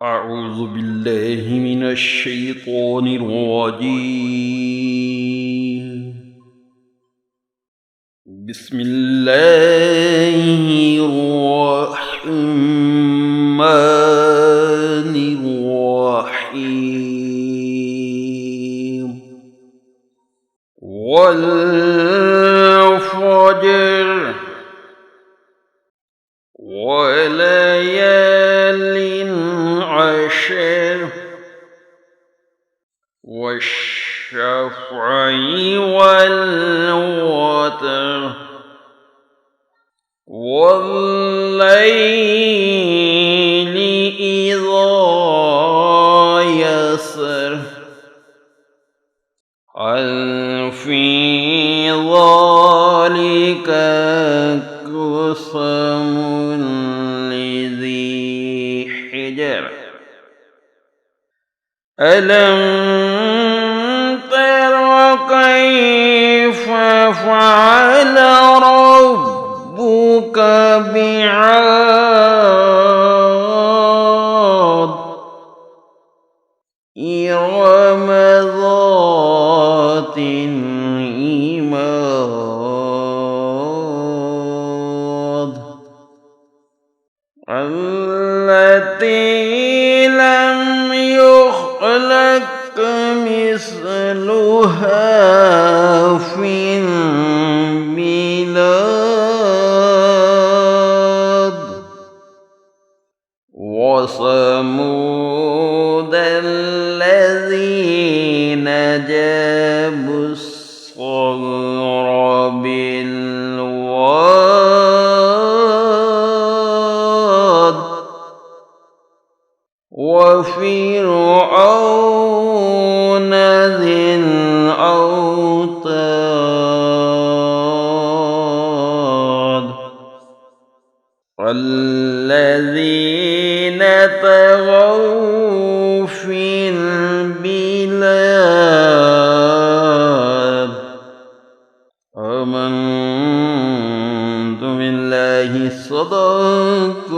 أعوذ بالله من الشيطان الرجيم. بسم الله الرحمن الرحيم. والفجر وليال عشر والشفع والوتر والليل إذا يسر هل في ذلك قسم لذي حجر ألم تر كيف فعل ربك بعاد إرم ذات العماد التي لم يخلق مثلها في البلاد وثمود الذين جابوا الصخر بالواد وفرعون ذي الأوتاد الذين طغوا في البلاد آمنت بالله صدق